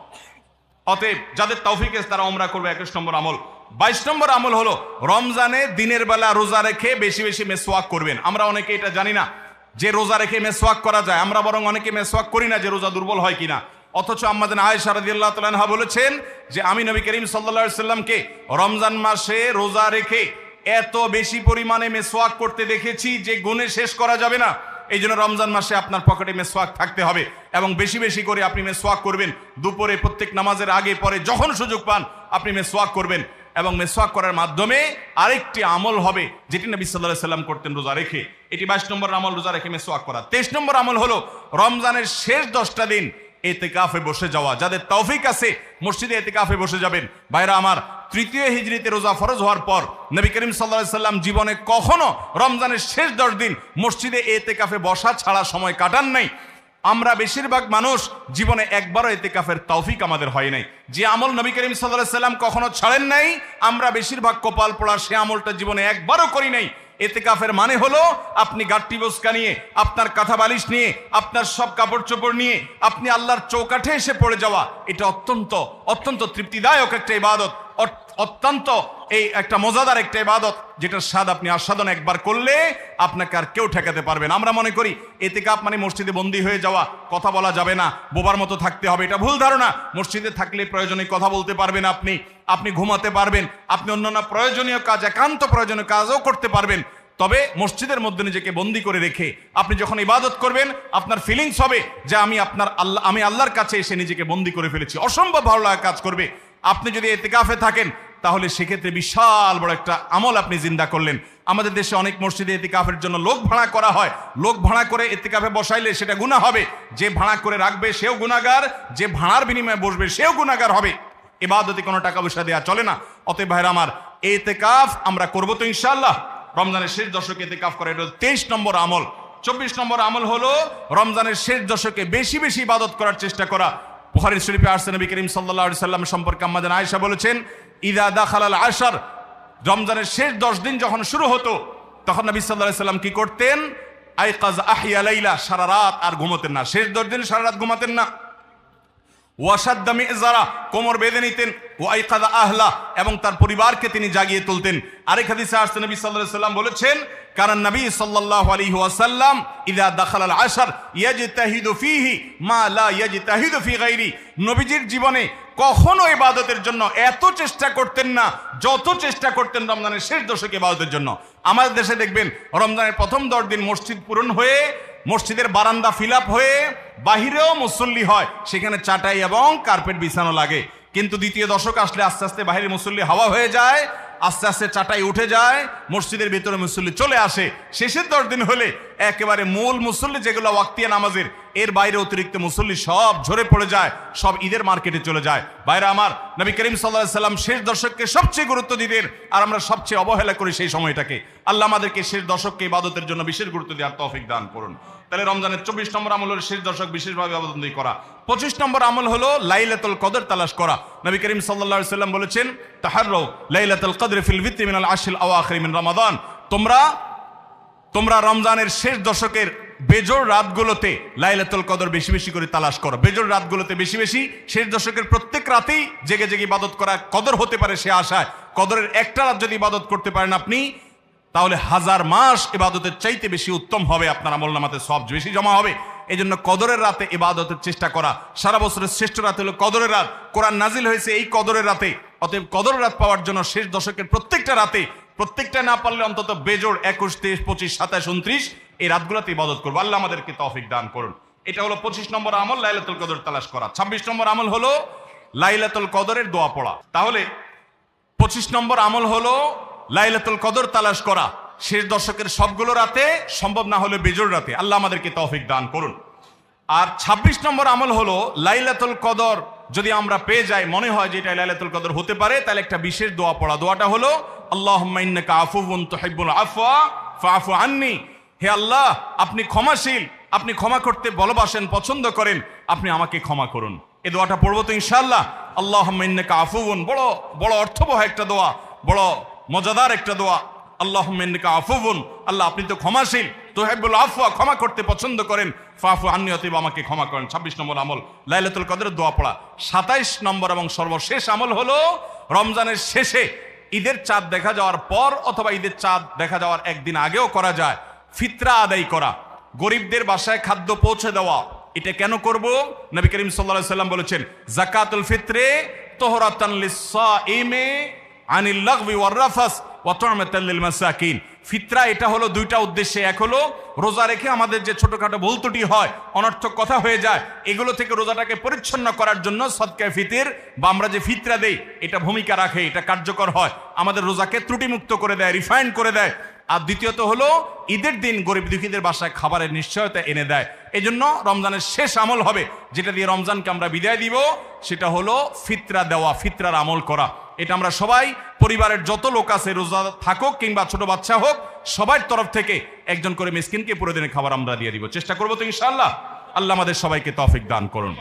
অতএব যাদের তৌফিক আছে তারা ওমরা করবে, 21 নম্বর আমল। 22 নম্বর আমল হলো রমজানে দিনের বেলা রোজা রেখে বেশি বেশি মেসওয়াক করবেন। আমরা অনেকে এটা জানি না যে রোজা রেখে মেসওয়াক করা যায়, আমরা বরং অনেকে মেসওয়াক করি না যে রোজা দুর্বল হয় কিনা। অথচ আম্মাজান আয়েশা রাদিয়াল্লাহু তাআলা আনহা বলেছেন যে আমি নবী করিম সাল্লাল্লাহু আলাইহি সাল্লামকে রমজান মাসে রোজা রেখে এত বেশি পরিমাণে মেসওয়াক করতে দেখেছি যে গুণে শেষ করা যাবে না। এই জন্য রমজান মাসে আপনার পকেটে মেসওয়াক থাকতে হবে এবং বেশি বেশি করে আপনি মেসওয়াক করবেন। দুপুরে প্রত্যেক নামাজের আগে পরে যখন সুযোগ পান আপনি মেসওয়াক করবেন এবং মেসওয়াক করার মাধ্যমে আরেকটি আমল হবে যেটি নবী সাল্লাল্লাহু আলাইহি সাল্লাম করতেন রোজা রেখে। এটি 22 নম্বর আমল, রোজা রেখে মেসওয়াক করা। 23 নম্বর আমল হলো রমজানের শেষ 10টা দিন ইতিকাফে বসে যাওয়া। যাদের তৌফিক আছে মসজিদে ইতিকাফে বসে যাবেন। ভাইরা আমার, 3য় হিজরিতে রোজা ফরজ হওয়ার পর নবী করিম সাল্লাল্লাহু আলাইহি সাল্লাম জীবনে কখনো রমজানের শেষ 10 দিন মসজিদে ইতিকাফে বসা ছাড়া সময় কাটান নাই। আমরা বেশিরভাগ মানুষ জীবনে একবারও ইতিকাফের তৌফিক আমাদের হয় নাই। যে আমল নবী করিম সাল্লাল্লাহু আলাইহি সাল্লাম কখনো ছাড়েন নাই, আমরা বেশিরভাগ কপাল পোড়া সে আমলটা জীবনে একবারও করি নাই। ইতিকাফের মানে হলো আপনি গাট্টি বস্কা নিয়ে, আপনার কাঁথা বালিশ নিয়ে, আপনার সব কাপড় চোপড় নিয়ে আপনি আল্লাহর চৌকাঠে এসে পড়ে যাওয়া। এটা অত্যন্ত অত্যন্ত তৃপ্তিদায়ক একটা ইবাদত, অত্যন্ত এই একটা মজাদার একটা ইবাদত, যেটার স্বাদ আপনি আস্বাদন একবার করলে আপনাকে আর কেউ ঠেকাতে পারবে না। আমরা মনে করি ইতিকাফ মানে মসজিদে বন্দী হয়ে যাওয়া, কথা বলা যাবে না, বোবার মতো থাকতে হবে। এটা ভুল ধারণা। মসজিদে থাকলে প্রয়োজনে কথা বলতে পারবেন, আপনি ঘুমাতে পারবেন, আপনি অন্যান্য প্রয়োজনীয় কাজ, একান্ত প্রয়োজনীয় কাজও করতে পারবেন। তবে মসজিদের মধ্যে নিজেকে বন্দী করে রেখে আপনি যখন ইবাদত করবেন আপনার ফিলিংস হবে যে আমি আল্লাহর কাছে এসে নিজেকে বন্দী করে ফেলেছি। অসম্ভব ভালো লাগা কাজ করবে। আপনি যদি ইতিকাফে থাকেন তাহলে সেক্ষেত্রে বিশাল বড় একটা আমল আপনি জিন্দা করলেন। আমাদের দেশে অনেক মসজিদে ইতিকাফের জন্য লোক ভাড়া করা হয়। লোক ভাড়া করে ইতিকাফে বসাইলে সেটা গুনাহ হবে। যে ভাড়া করে রাখবে সেও গুনাহগার, যে ভাড়ার বিনিময়ে বসবে সেও গুনাহগার হবে। ইবাদতে কোনো টাকা পয়সা দেওয়া চলে না। অতএব ভাইরা আমার, ইতিকাফ আমরা করবো তো ইনশাআল্লাহ। রমজানের শেষ দশকে ইতিকাফ করা, এটা 23 নম্বর আমল। 24 নম্বর আমল হলো রমজানের শেষ দশকে বেশি বেশি ইবাদত করার চেষ্টা করা। বুখারী শরীফে আসছে নবী করিম সাল্লাল্লাহু আলাইহি সাল্লাম সম্পর্কে আম্মাজান আয়েশা বলেছেন, ইযা দাখালাল আশর, রমজানের শেষ 10 দিন যখন শুরু হতো তখন নবী সাল্লাল্লাহু আলাইহি সাল্লাম কি করতেন? আইকাজ আহিয়া লাইলা, সারা রাত আর ঘুমাতেন না। শেষ 10 দিন সারা রাত ঘুমাতেন না। ওয়াসাদ্দা মিযজারা, কোমর বেঁধে নিতেন। ওয়াইকাযা আহলা, এবং তার পরিবারকে তিনি জাগিয়ে তুলতেন। আরেক হাদিসে আসছে নবী সাল্লাল্লাহু আলাইহি সাল্লাম বলেছেন, কারণ নবী সাল্লাল্লাহু আলাইহি ওয়াসাল্লাম ইযা দাখালাল আশর ইয়াজতাহিদু ফীহি মা লা ইয়াজতাহিদু ফী গায়রি। নবীজির জীবনে কখনো ইবাদতের জন্য এত চেষ্টা করতেন না যত চেষ্টা করতেন রমজানের শেষ দশকে ইবাদতের জন্য। আমাদের দেশে দেখবেন রমজানের প্রথম 10 দিন মসজিদ পূরণ হয়ে, মসজিদের বারান্দা ফিল আপ হয়ে, বাহিরেও মুসল্লি হয়, সেখানে চাটাই এবং কার্পেট বিছানো লাগে। কিন্তু দ্বিতীয় দশক আসলে আস্তে আস্তে বাহিরের মুসল্লি হাওয়া হয়ে যায়, আস্তে আস্তে চাটাই উঠে যায়, মসজিদের ভিতরে মুসল্লি চলে আসে। শেষের 10 দিন হলে একেবারে মূল মুসল্লি যেগুলো ওয়াক্তিয়া নামাজের, এর বাইরে অতিরিক্ত মুসল্লি সব ঝরে পড়ে যায়, সব ঈদের মার্কেটে চলে যায়। ভাইরা আমার, নবী করিম সাল্লাল্লাহু আলাইহি সাল্লাম শেষ দশককে সবচেয়ে গুরুত্ব দিতেন, আর আমরা সবচেয়ে অবহেলা করি সেই সময়টাকে। আল্লাহ আমাদেরকে শেষ দশককে ইবাদতের জন্য বিশেষ গুরুত্ব দেওয়ার তৌফিক দান করুন। তাহলে রমজানের 24 নম্বর আমল হলো শেষ দশক বিশেষভাবে ইবাদতবন্দি করা। 25 নম্বর আমল হলো লাইলাতুল কদর তালাশ করা। নবী করিম সাল্লাল্লাহু আলাইহি সাল্লাম বলেছেন, তাহাররাউ লাইলাতুল কদর ফিল বিত্রি মিনাল আশরিল আওয়াখির মিন রমাদান। তোমরা রমজানের শেষ দশকের বেজোড় রাতগুলোতে লাইলাতুল কদর বেশি বেশি করে তালাশ করো। বেজোড় রাতগুলোতে বেশি বেশি, শেষ দশকের প্রত্যেক রাতেই জেগে জেগে ইবাদত করা কদর হতে পারে সে আশায়। কদরের একটা রাত যদি ইবাদত করতে পারেন আপনি, তাহলে 1000 মাস ইবাদতের চাইতে বেশি উত্তম হবে, আপনার আমলনামাতে সওয়াব বেশি জমা হবে। এই জন্য কদরের রাতে ইবাদতের চেষ্টা করা। সারা বছরের শ্রেষ্ঠ রাত হলো কদরের রাত। কোরআন নাজিল হয়েছে এই কদরের রাতে। অতএব কদরের রাত পাওয়ার জন্য শেষ দশকের প্রত্যেকটা রাতে, প্রত্যেকটা না পারলে অন্তত বেজোড় 21, 23, 25, 27, 29 এই রাতগুলোতে ইবাদত করবো। আল্লাহ আমাদেরকে তৌফিক দান করুন। এটা হলো 25 নম্বর আমল, লাইলাতুল কদর তালাশ করা। 26 নম্বর আমল হলো লাইলাতুল কদরের দোয়া পড়া। তাহলে 25 নম্বর আমল হলো লাইলাতুল কদর তালাশ করা শেষ দশকের সবগুলো রাতে, সম্ভব না হলে বেজোড় রাতে। আল্লাহ আমাদেরকে তৌফিক দান করুন। আর 26 নম্বর আমল হলো লাইলাতুল কদর যদি আমরা পেয়ে যাই, মনে হয় যে এটা লাইলাতুল কদর হতে পারে, তাহলে একটা বিশেষ দোয়া পড়া। দোয়াটা হলো আল্লাহুম্মা ইন্নাকা আফুউন তুহিব্বুল আফওয়া ফাআফু আন্নি। হে আল্লাহ, আপনি ক্ষমাশীল, আপনি ক্ষমা করতে ভালোবাসেন, পছন্দ করেন, আপনি আমাকে ক্ষমা করুন। এই দোয়াটা পড়বো তো ইনশাআল্লাহ। আল্লাহুম্মা ইন্নাকা আফুউন, বড় বড় অর্থবহ একটা দোয়া, বড় মজাদার একটা দোয়া। আল্লাহুম্মা ইন্নাকা আফুউন, আল্লাহ আপনি তো ক্ষমাশীল, তুহিব্বুল আফওয়া, ক্ষমা করতে পছন্দ করেন, ফাফু আন্নী, অতএব আমাকে ক্ষমা করেন। 26 নম্বর আমল লাইলাতুল কদরের দোয়া পড়া। 27 নম্বর এবং সর্বশেষ আমল হলো রমজানের শেষে ঈদের চাঁদ দেখা যাওয়ার পর অথবা ঈদের চাঁদ দেখা যাওয়ার একদিন আগেও করা যায় ফিতরা আদায় করা, গরিবদের বাসায় খাদ্য পৌঁছে দেওয়া। এটা কেন করব? নবী করিম সাল্লাল্লাহু আলাইহি সাল্লাম বলেছেন, যাকাতুল ফিতরে তুহরাতান লিস-সাইমি আনিল লাগবি ওয়ার রাফাস ওয়া তু'মাতাল লিল মাসাকিন। ফিতরা এটা হলো দুইটা উদ্দেশ্যে। এক হলো রোজা রেখে আমাদের যে ছোটখাটো ভুল ত্রুটি হয়, অনর্থক কথা হয়ে যায়, এগুলো থেকে রোজাটাকে পরিচ্ছন্ন করার জন্য সদকায়ে ফিতর বা আমরা যে ফিতরা দেই এটা ভূমিকা রাখে, এটা কার্যকর হয়, আমাদের রোজাকে ত্রুটিমুক্ত করে দেয়, রিফাইন করে দেয়। আর দ্বিতীয়ত হলো ঈদের দিন গরিব দুঃখীদের বাসায় খাবারের নিশ্চয়তা এনে দেয়। এই জন্য রমজানের শেষ আমল হবে যেটা দিয়ে রমজানকে আমরা বিদায় দিব, সেটা হলো ফিতরা দেওয়া, ফিতরার আমল করা। এটা আমরা সবাই, পরিবারের যত লোক আছে, রোজা থাকুক কিংবা ছোট বাচ্চা হোক, সবার তরফ থেকে একজন করে মিসকিনকে পুরো দিনের খাবার আমরা দিয়ে দিব। চেষ্টা করবো তো ইনশাআল্লাহ। আল্লাহ আমাদের সবাইকে তৌফিক দান করুন।